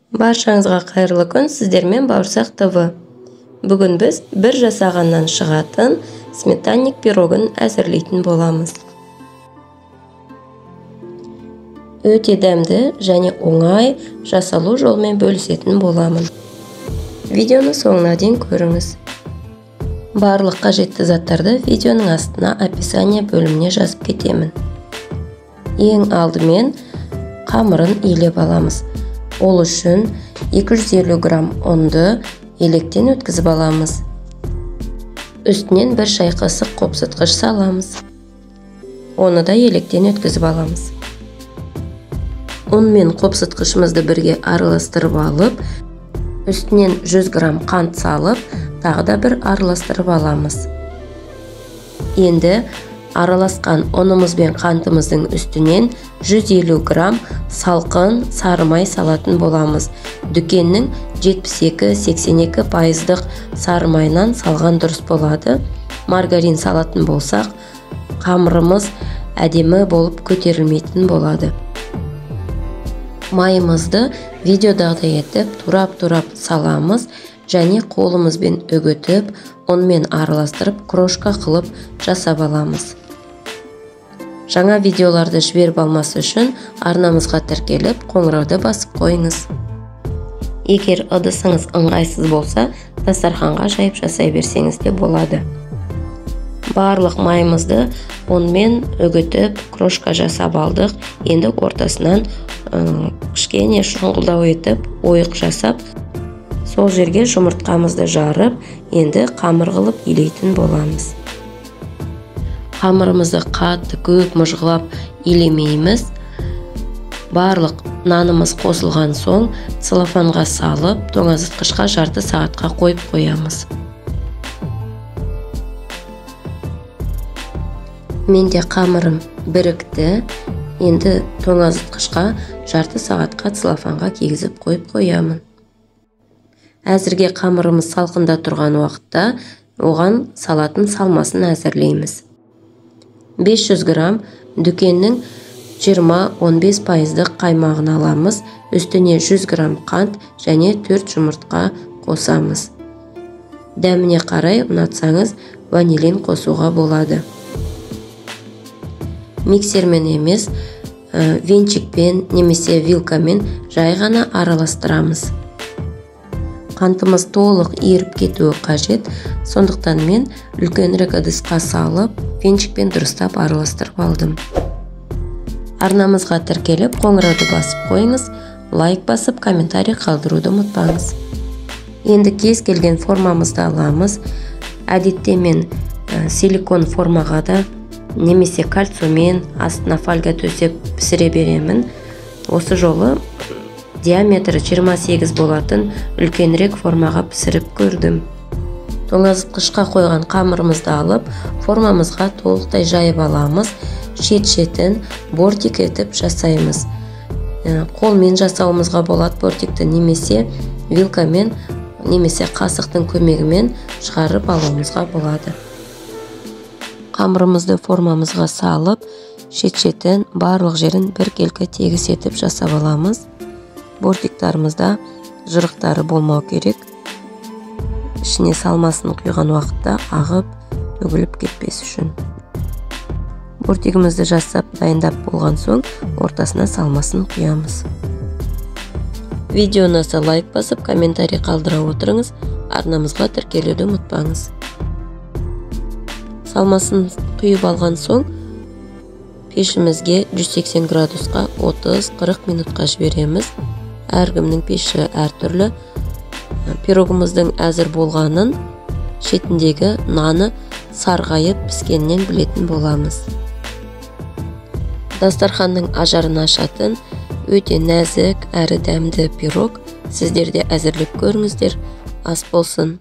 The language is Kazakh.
Баршаңызға қайырлы күн, сіздермен Бауырсақ ТВ. Бүгін біз бір жасағаннан шығатын сметанник пирогын әзірлейтін боламыз. Өте дәмді және оңай жасалу жолмен бөлісетін боламын. Видеоны соңына дейін көріңіз. Барлық қажетті заттарды видеоның астына описание бөліміне жазып кетемін. Ең алдымен қамырын илеп аламыз. Ол үшін 250 грамм ұнды електен өткізіп аламыз. Үстінен бір шай қасық қопсытқыш саламыз. Оны да електен өткізіп аламыз. Ұн мен қопсытқышымызды бірге араластырып алып, үстінен 100 грамм қант салып, тағы да бір араластырып аламыз. Енді араласқан ұнымыз бен қантымыздың үстінен 150 грамм салқын сары май салатын боламыз. Дүкеннің 72-82% сары майынан салған дұрыс болады. Маргарин салатын болсақ, қамырымыз әдемі болып көтерілмейтін болады. Майымызды видеодағыдай етіп турап-турап саламыз және қолымызбен үгітіп, онымен араластырып, крошка қылып жасап аламыз. Жаңа видеоларды жіберіп алмасы үшін арнамызға тіркеліп, қоңырауды басып қойыңыз. Егер ыдысыңыз ыңғайсыз болса, дастарханға жайып жасай берсеңіз де болады. Барлық майымызды онымен үгітіп, крошка жасап алдық. Енді ортасынан кішкене шұңғылдау етіп, ойық жасап, сол жерге жұмыртқамызды жарып, енді қамыр қылып илейтін боламыз. Қамырымызды қатты көп мұжғылап илемейміз. Барлық нанымыз қосылған соң целлофанға салып, тоңазытқышқа жарты сағатқа қойып қоямыз. Менде қамырым бірікті. Енді тоңазытқышқа жарты сағатқа целлофанға кигізіп қойып қоямын. Әзірге қамырымыз салқында тұрған уақытта оған салатын салмасын әзірлейміз. 500 грамм дүкеннің 20-15% қаймағын аламыз. Үстіне 100 грамм қант және 4 жұмыртқа қосамыз. Дәміне қарай ұнатсаңыз ванилин қосуға болады. Миксермен емес, венчикпен немесе вилкамен жай ғана араластырамыз. Қантымыз толық еріп кетуі қажет, сондықтан мен үлкенірек ыдысқа салып, венчикпен дұрыстап араластырып алдым. Арнамызға тіркеліп, қоңырауды басып қойыңыз, лайк басып, комментарий қалдыруды ұмытпаңыз. Енді кез келген формамызды аламыз. Әдетте мен силикон формаға да немесе кальциямен астына фольга төсеп пісіре беремін. Осы жолы диаметрі 28 болатын үлкенірек формаға пісіріп көрдім. Тоңазытқышқа қойған қамырымызды алып, формамызға толықтай жайып аламыз. Шет-шетін бортик етіп жасаймыз. Қолмен жасауымызға болады бортикті, немесе вилкамен, немесе қасықтың көмегімен шығарып алуымызға болады. Қамырымызды формамызға салып, шет-шетін барлық жерін біркелкі тегіс етіп жасап аламыз. Бортиктарымызда жырықтары болмау керек. Ішіне салмасын құйған уақытта ағып, төгіліп кетпес үшін. Бортигімізді жасап дайындап болған соң, ортасына салмасын құямыз. Видеоны лайк басып, комментарий қалдыра отырыңыз, арнамызға тіркелуді ұмытпаңыз. Салмасын құйып алған соң, пешімізге 180 градусқа 30-40 минутқа жібереміз. Әркімнің пеші әртүрлі. Пирогымыздың әзір болғанын шетіндегі наны сарғайып піскеннен білетін боламыз. Дастарханның ажарын ашатын өте нәзік әрі дәмді пирог. Сіздер де әзірлеп көріңіздер. Ас болсын.